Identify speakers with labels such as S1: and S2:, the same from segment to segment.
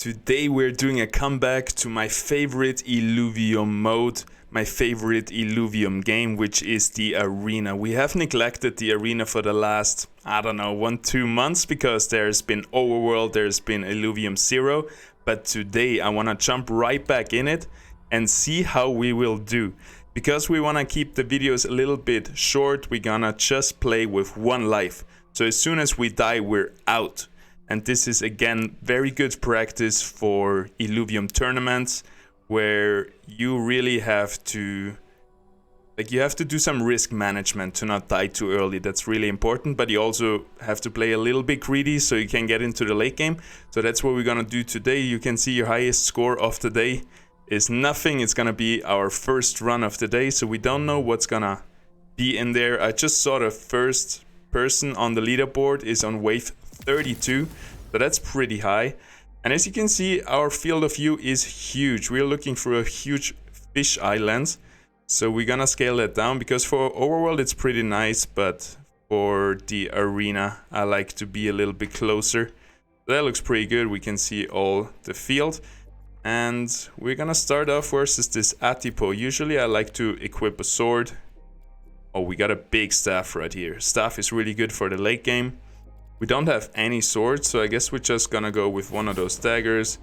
S1: Today we're doing a comeback to my favorite Illuvium mode, my favorite Illuvium game, which is the arena. We have neglected the arena for the last, 1-2 months because there's been Overworld, there's been Illuvium 0, but today I want to jump right back in it and see how we will do. Because we want to keep the videos a little bit short, we're gonna just play with one life. So as soon as we die, we're out. And this is again very good practice for Illuvium tournaments, where you really have to do some risk management to not die too early. That's really important, but you also have to play a little bit greedy so you can get into the late game. So that's what we're gonna do today. You can see your highest score of the day is nothing. It's gonna be our first run of the day, so we don't know what's gonna be in there. I just saw the first person on the leaderboard is on wave 32, so that's pretty high. And as you can see, our field of view is huge. We're looking for a huge fish island, so we're gonna scale that down because for Overworld it's pretty nice, but for the arena I like to be a little bit closer. That looks pretty good. We can see all the field, and we're gonna start off versus this Atipo. Usually I like to equip a sword. Oh, we got a big staff right here. Staff is really good for the late game. We don't have any swords, so I guess we're just gonna go with one of those daggers,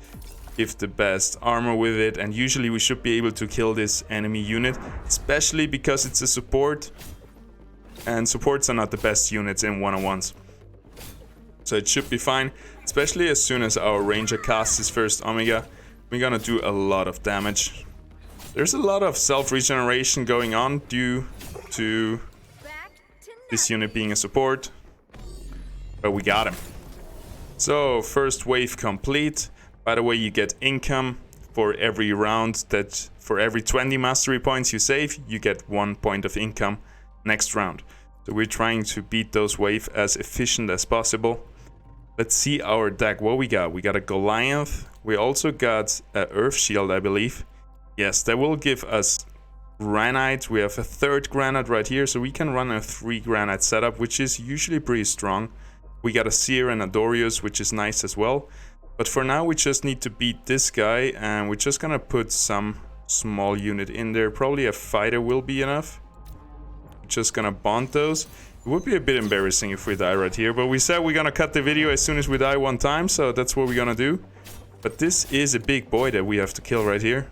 S1: give the best armor with it, and usually we should be able to kill this enemy unit, especially because it's a support, and supports are not the best units in one-on-ones. So it should be fine, especially as soon as our ranger casts his first Omega. We're gonna do a lot of damage. There's a lot of self-regeneration going on due to this unit being a support. But we got him. So first wave complete. By the way, you get income for every round. That for every 20 mastery points you save, you get 1 point of income next round. So we're trying to beat those waves as efficient as possible. Let's see our deck. What we got? We got a Goliath. We also got an Earth Shield, I believe. Yes, that will give us granite. We have a third granite right here, so we can run a 3 granite setup, which is usually pretty strong. We got a Seer and a Dorius, which is nice as well. But for now, we just need to beat this guy, and we're just gonna put some small unit in there. Probably a fighter will be enough. We're just gonna bond those. It would be a bit embarrassing if we die right here, but we said we're gonna cut the video as soon as we die one time, so that's what we're gonna do. But this is a big boy that we have to kill right here.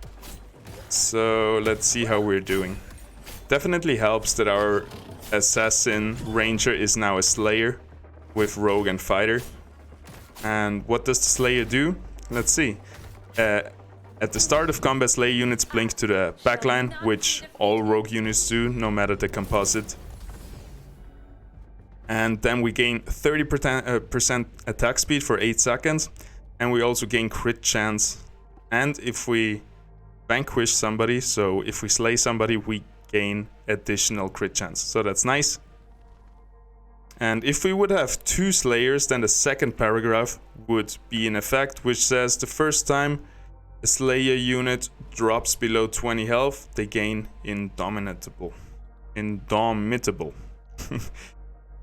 S1: So let's see how we're doing. Definitely helps that our assassin ranger is now a slayer with rogue and fighter. And what does the slayer do? Let's see. At the start of combat, slayer units blink to the backline, which all rogue units do, no matter the composite. And then we gain 30% attack speed for 8 seconds, and we also gain crit chance. And if we vanquish somebody, so if we slay somebody, we gain additional crit chance. So that's nice. And if we would have 2 slayers, then the second paragraph would be in effect, which says the first time a slayer unit drops below 20 health, they gain Indomitable.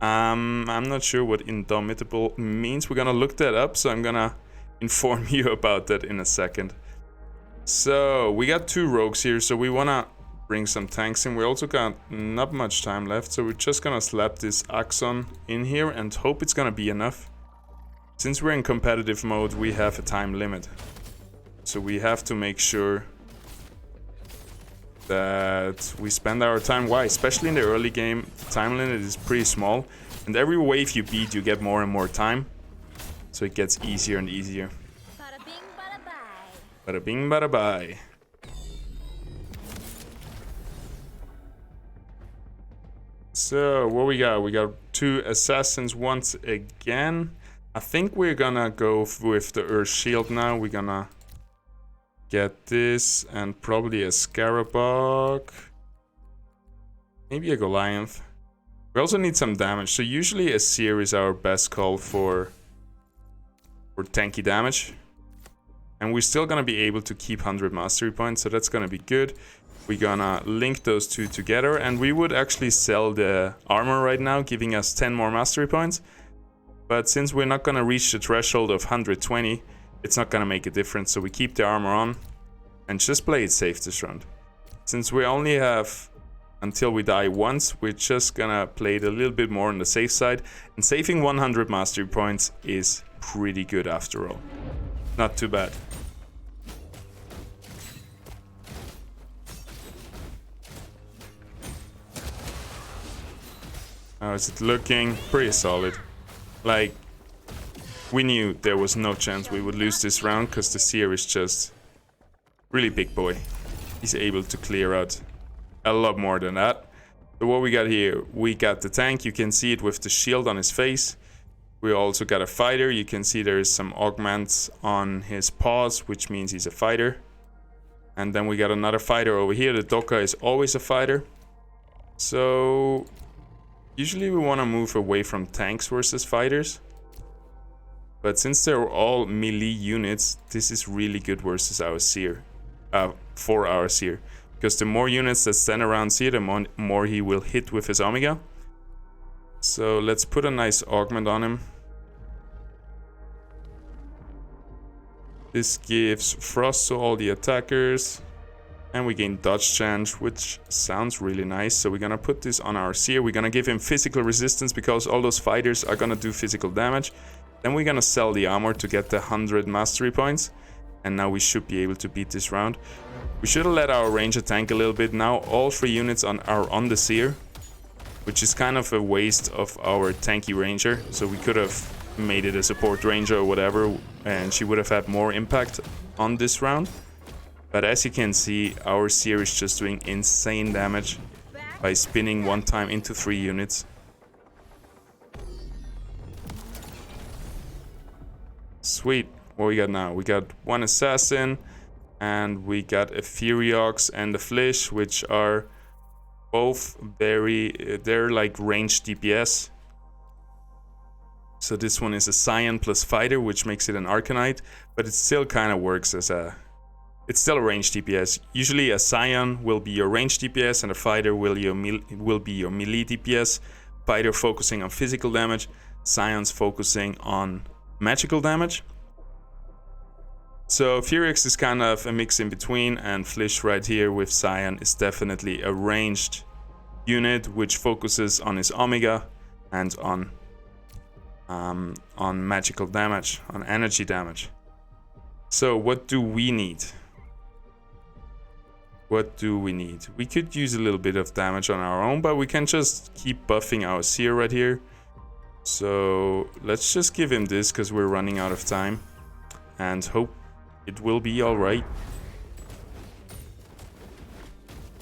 S1: I'm not sure what Indomitable means. We're gonna look that up, so I'm gonna inform you about that in a second. So we got 2 rogues here, so we wanna bring some tanks in. We also got not much time left, so we're just gonna slap this Axon in here and hope it's gonna be enough. Since we're in competitive mode, we have a time limit, so we have to make sure that we spend our time wise. Especially in the early game, the time limit is pretty small, and every wave you beat, you get more and more time, so it gets easier and easier.
S2: Bada bing, bada bye.
S1: Bada bing, bada bye. So what we got? We got 2 assassins once again. I think we're gonna go with the Earth Shield now. We're gonna get this and probably a Scarabog. Maybe a Goliath. We also need some damage. So usually a Seer is our best call for tanky damage. And we're still gonna be able to keep 100 mastery points, so that's gonna be good. We're gonna link those 2 together, and we would actually sell the armor right now, giving us 10 more mastery points. But since we're not gonna reach the threshold of 120, it's not gonna make a difference. So we keep the armor on and just play it safe this round. Since we only have until we die once, we're just gonna play it a little bit more on the safe side. And saving 100 mastery points is pretty good after all. Not too bad. How is it looking? Pretty solid. Like, we knew there was no chance we would lose this round because the Seer is just really big boy. He's able to clear out a lot more than that. So what we got here, we got the tank. You can see it with the shield on his face. We also got a fighter. You can see there is some augments on his paws, which means he's a fighter. And then we got another fighter over here. The Doka is always a fighter. So usually we want to move away from tanks versus fighters. But since they're all melee units, this is really good versus our Seer. For our Seer. Because the more units that stand around Seer, the more he will hit with his Omega. So let's put a nice augment on him. This gives frost to all the attackers. And we gain dodge chance, which sounds really nice. So we're gonna put this on our Seer. We're gonna give him physical resistance because all those fighters are gonna do physical damage. Then we're gonna sell the armor to get the 100 mastery points. And now we should be able to beat this round. We should have let our ranger tank a little bit. Now all 3 units are on the Seer, which is kind of a waste of our tanky ranger. So we could have made it a support ranger or whatever, and she would have had more impact on this round. But as you can see, our Seer is just doing insane damage by spinning 1 time into 3 units. Sweet. What we got now? We got 1 assassin, and we got a Furiox and a Flish, which are both they're like ranged DPS. So this one is a Scion plus fighter, which makes it an Arcanite, but it still kind of works as it's still a ranged DPS. Usually a Scion will be your ranged DPS and a fighter will be your melee DPS. Fighter focusing on physical damage, Scion's focusing on magical damage. So Furiox is kind of a mix in between, and Flish right here with Scion is definitely a ranged unit which focuses on his Omega and on magical damage, on energy damage. So what do we need? What do we need? We could use a little bit of damage on our own, but we can just keep buffing our Seer right here. So let's just give him this because we're running out of time, and hope it will be alright.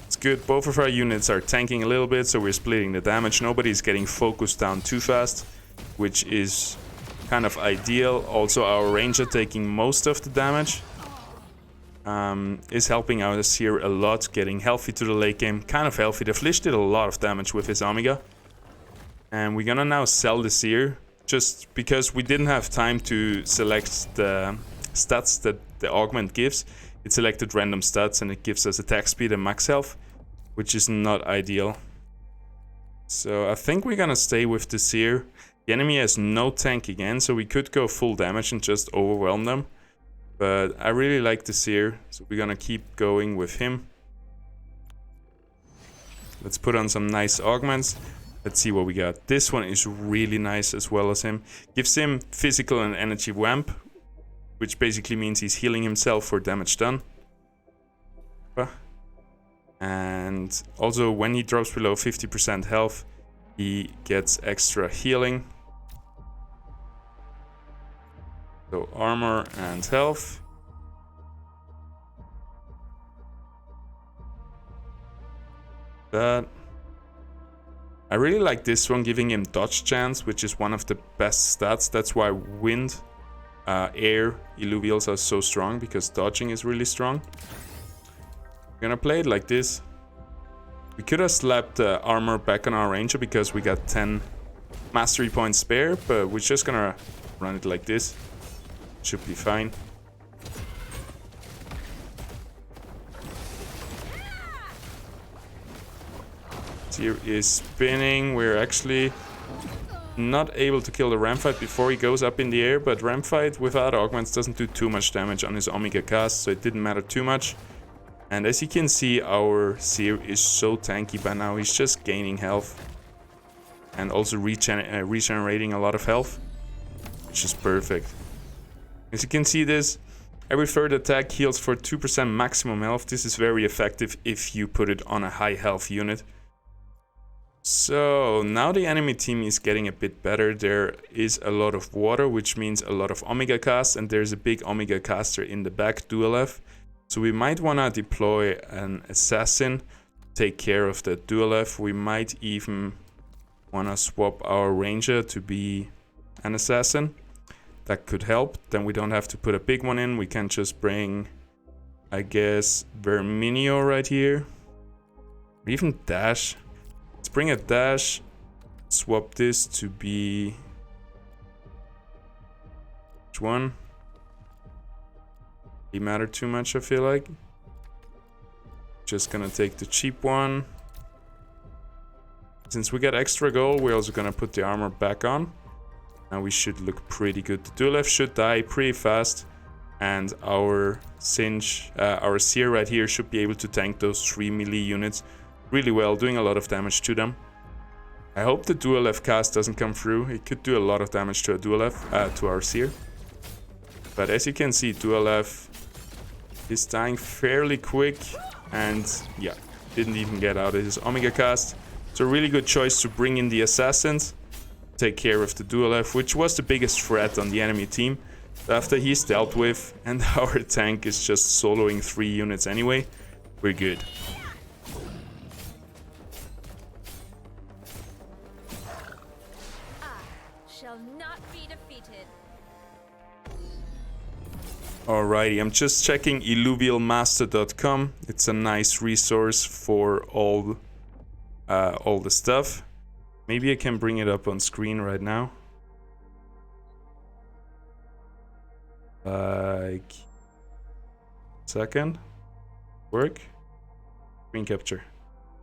S1: It's good. Both of our units are tanking a little bit, so we're splitting the damage. Nobody's getting focused down too fast, which is kind of ideal. Also, our ranger taking most of the damage is helping out us here a lot, getting healthy to the late game. Kind of healthy. The Flish did a lot of damage with his Omega. And we're gonna now sell the Seer, just because we didn't have time to select the stats that the augment gives. It selected random stats and it gives us attack speed and max health, which is not ideal. So I think we're gonna stay with the Seer. The enemy has no tank again, so we could go full damage and just overwhelm them. But I really like the Seer, so we're gonna keep going with him. Let's put on some nice augments. Let's see what we got. This one is really nice as well as him. Gives him physical and energy vamp, which basically means he's healing himself for damage done. And also when he drops below 50% health, he gets extra healing. So armor and health. That. I really like this one, giving him dodge chance, which is one of the best stats. That's why wind, air, Illuvials are so strong, because dodging is really strong. We're gonna play it like this. We could have slapped the armor back on our ranger because we got 10 mastery points spare, but we're just gonna run it like this. Should be fine. Seer is spinning. We're actually not able to kill the Ramfight before he goes up in the air, but Ramfight without augments doesn't do too much damage on his Omega cast, so it didn't matter too much. And as you can see, our Seer is so tanky by now. He's just gaining health and also regenerating a lot of health, which is perfect. As you can see, this every third attack heals for 2% maximum health. This is very effective if you put it on a high health unit. So now the enemy team is getting a bit better. There is a lot of water, which means a lot of Omega cast, and there's a big Omega caster in the back, Dual F. So we might want to deploy an assassin, take care of the Dual F. We might even want to swap our ranger to be an assassin. That could help. Then we don't have to put a big one in. We can just bring, I guess, Verminio right here. Or even Dash. Let's bring a Dash. Swap this to be... which one? It matter too much, I feel like. Just gonna take the cheap one. Since we got extra gold, we're also gonna put the armor back on. Now we should look pretty good. The Dual F should die pretty fast, and our our Seer right here should be able to tank those 3 melee units really well, doing a lot of damage to them. I hope the Dual F cast doesn't come through. It could do a lot of damage to a Dual F, to our Seer. But as you can see, Dual F is dying fairly quick, and yeah, didn't even get out of his Omega cast. It's a really good choice to bring in the assassins, take care of the Dual F, which was the biggest threat on the enemy team. After he's dealt with and our tank is just soloing 3 units anyway, we're good.
S2: I shall not be defeated.
S1: Alrighty, I'm just checking illuvialmaster.com. It's a nice resource for all the stuff. Maybe I can bring it up on screen right now. Like, second, work, screen capture.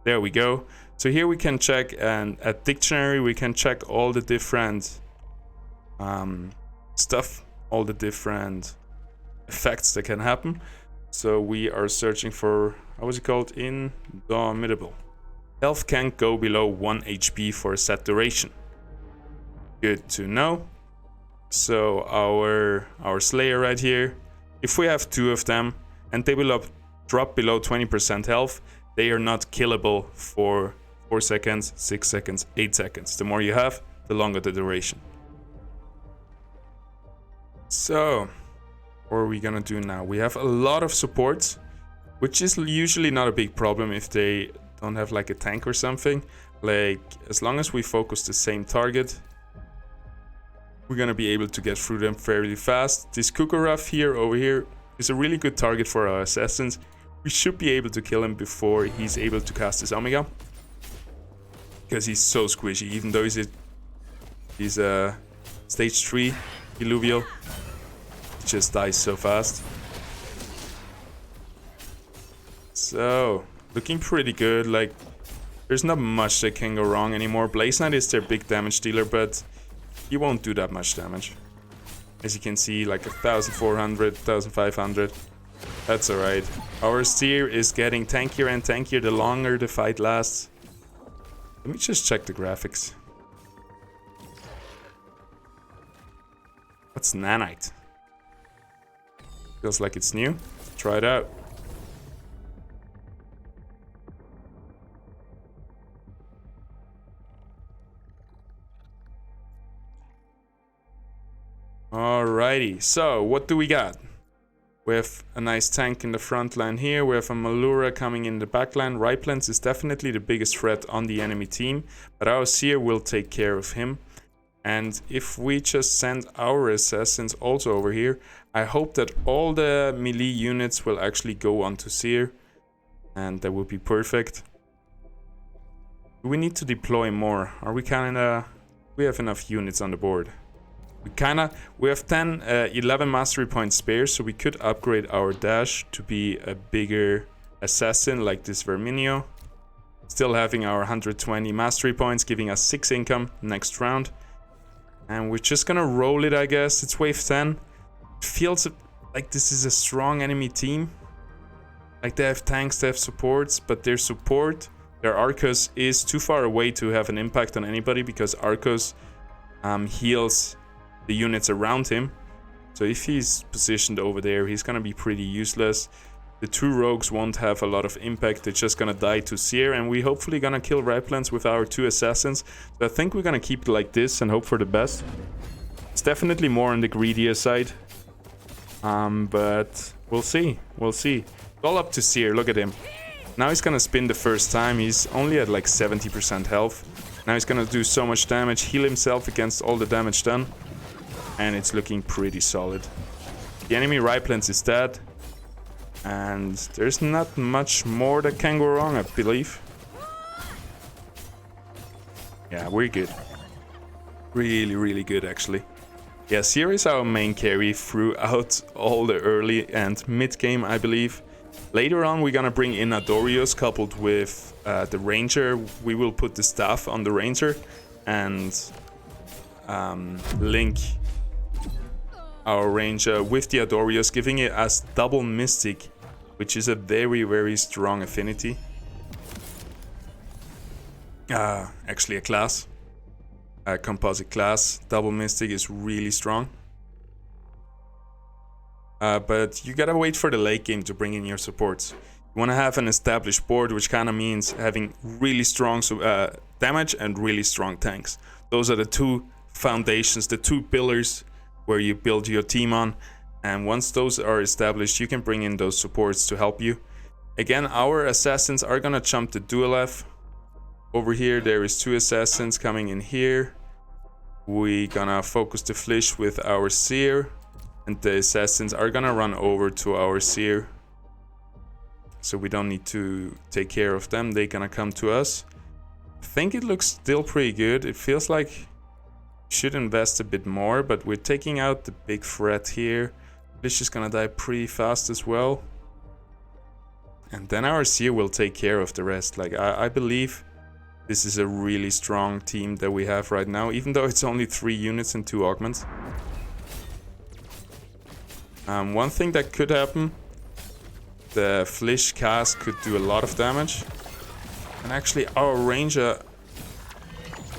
S1: There we go. So here we can check, and at dictionary we can check all the different stuff, all the different effects that can happen. So we are searching for, how was it called? Indomitable. Health can't go below 1 HP for a set duration. Good to know. So our Slayer right here, if we have 2 of them and they will drop below 20% health, they are not killable for 4 seconds, 6 seconds, 8 seconds. The more you have, the longer the duration. So what are we gonna do now? We have a lot of supports, which is usually not a big problem if they don't have like a tank or something. Like, as long as we focus the same target, we're gonna be able to get through them fairly fast. This Kukurov here, over here, is a really good target for our assassins. We should be able to kill him before he's able to cast his Omega, because he's so squishy. Even though he's a stage 3 Illuvial, he just dies so fast. So looking pretty good. Like, there's not much that can go wrong anymore. Blaze Knight is their big damage dealer, but he won't do that much damage. As you can see, like 1,400, 1,500. That's alright. Our Seer is getting tankier and tankier the longer the fight lasts. Let me just check the graphics. What's Nanite? Feels like it's new. Try it out. Alrighty, so what do we got? We have a nice tank in the front line here. We have a Malura coming in the back line. Ripelens is definitely the biggest threat on the enemy team, but our Seer will take care of him. And if we just send our assassins also over here, I hope that all the melee units will actually go onto Seer, and that will be perfect. Do we need to deploy more? Are we kinda... we have enough units on the board. We have 11 mastery points spare, so we could upgrade our Dash to be a bigger assassin like this Verminio. Still having our 120 mastery points, giving us 6 income next round. And we're just gonna roll it, I guess. It's wave 10. It feels like this is a strong enemy team. Like they have tanks, they have supports, but their support, their Arcos is too far away to have an impact on anybody because Arcos heals the units around him. So if he's positioned over there, he's gonna be pretty useless. The two rogues won't have a lot of impact. They're just gonna die to Seer, and we hopefully gonna kill Riplands with our two assassins. So I think we're gonna keep it like this and hope for the best. It's definitely more on the greedier side, but we'll see. We'll see. It's all up to Seer. Look at him. Now he's gonna spin the first time. He's only at like 70% health. Now he's gonna do so much damage, heal himself against all the damage done, and it's looking pretty solid. The enemy Riplands is dead. And there's not much more that can go wrong, I believe. Yeah, we're good. Really, really good, actually. Yeah, Seer is our main carry throughout all the early and mid game, I believe. Later on, we're gonna bring in Adorius coupled with the Ranger. We will put the staff on the Ranger and link our Ranger with the Adorius, giving it as double Mystic, which is a very, very strong affinity. Actually a class. A composite class. Double Mystic is really strong. But you gotta wait for the late game to bring in your supports. You wanna have an established board, which kinda means having really strong damage and really strong tanks. Those are the two foundations, the two pillars where you build your team on. And once those are established, you can bring in those supports to help you. Again, our assassins are gonna jump the dual F. Over here, there is two assassins coming in here. We gonna focus the Flish with our Seer. And the assassins are gonna run over to our Seer. So we don't need to take care of them. They're gonna come to us. I think it looks still pretty good. It feels like we should invest a bit more, but we're taking out the big threat here. Flish is gonna die pretty fast as well. And then our Seer will take care of the rest. Like, I believe this is a really strong team that we have right now, even though it's only 3 units and 2 augments. One thing that could happen, the Flish cast could do a lot of damage. And actually our Ranger,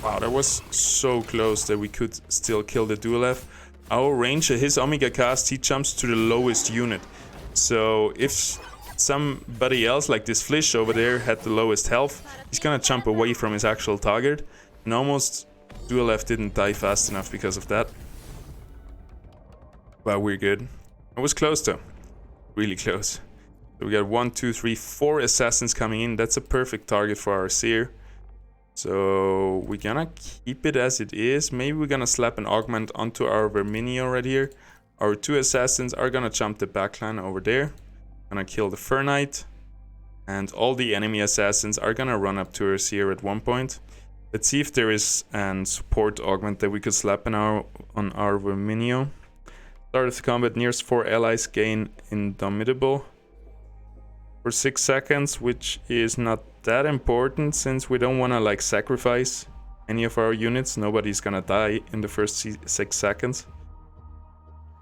S1: wow, that was so close that we could still kill the dual F. Our Ranger, his Omega cast, he jumps to the lowest unit. So if somebody else, like this Flish over there, had the lowest health, he's gonna jump away from his actual target. And almost dual F didn't die fast enough because of that. But we're good. It was close though. Really close. So we got 1, 2, 3, 4 assassins coming in. That's a perfect target for our Seer. So we're gonna keep it as it is. Maybe we're gonna slap an augment onto our Verminio right here. Our 2 assassins are gonna jump the backline over there. Gonna kill the Fur Knight. And all the enemy assassins are gonna run up to our Seer at one point. Let's see if there is an support augment that we could slap on our Verminio. Start of the combat, nearest 4 allies gain Indomitable for 6 seconds, which is not that important since we don't want to like sacrifice any of our units. Nobody's gonna die in the first 6 seconds.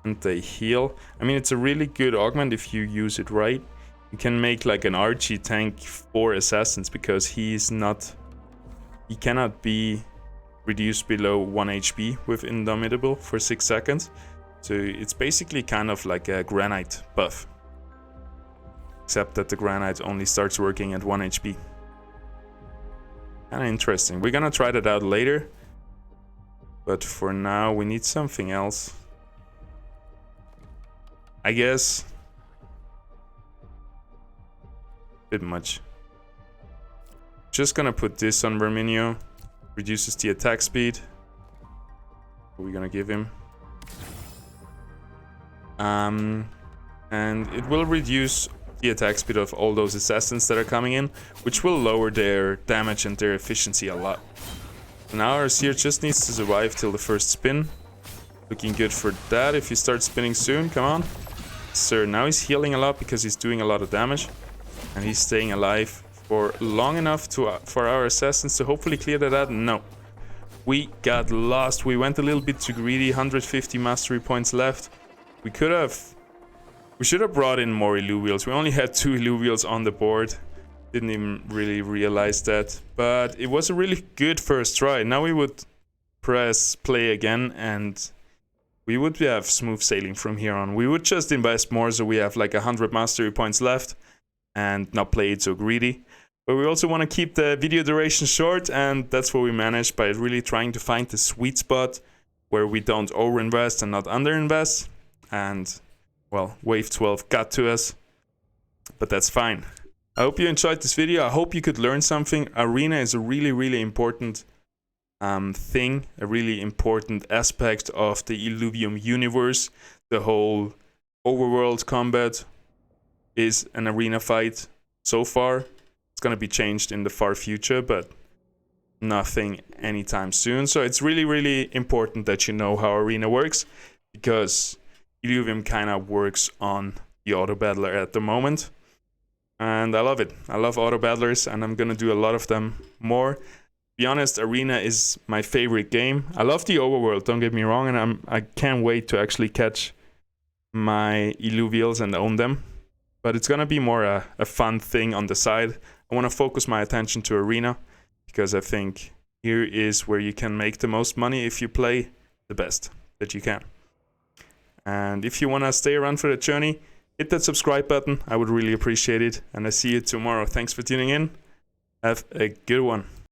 S1: And they heal. I mean, it's a really good augment if you use it right. You can make like an Archie tank for assassins because he cannot be reduced below 1 HP with Indomitable for 6 seconds. So it's basically kind of like a Granite buff. Except that the Granite only starts working at 1 HP. Kinda interesting. We're gonna try that out later. But for now, we need something else. I guess. Bit much. Just gonna put this on Verminio. Reduces the attack speed. What are we gonna give him? And it will reduce the attack speed of all those assassins that are coming in, which will lower their damage and their efficiency a lot. Now our Seer just needs to survive till the first spin. Looking good for that. If he starts spinning soon, come on. Sir, now he's healing a lot because he's doing a lot of damage. And he's staying alive for long enough for our assassins to hopefully clear that out. No. we got lost. We went a little bit too greedy. 150 mastery points left. We should have brought in more Illuvials. We only had 2 Illuvials on the board. Didn't even really realize that. But it was a really good first try. Now we would press play again and we would have smooth sailing from here on. We would just invest more so we have like 100 mastery points left and not play it so greedy. But we also want to keep the video duration short, and that's what we managed by really trying to find the sweet spot where we don't overinvest and not underinvest. And well, wave 12 got to us, but that's fine. I hope you enjoyed this video. I hope you could learn something. Arena is a really important thing, a really important aspect of the Illuvium universe. The whole overworld combat is an arena fight so far. It's going to be changed in the far future, but nothing anytime soon. So it's really important that you know how arena works, because Illuvium kind of works on the auto battler at the moment. And I love it. I love auto battlers, and I'm going to do a lot of them more. Be honest, Arena is my favorite game. I love the overworld, don't get me wrong, and I can't wait to actually catch my Illuvials and own them. But it's gonna be more a fun thing on the side. I want to focus my attention to Arena, because I think here is where you can make the most money if you play the best that you can. And if you want to stay around for the journey, hit that subscribe button. I would really appreciate it. And I see you tomorrow. Thanks for tuning in. Have a good one.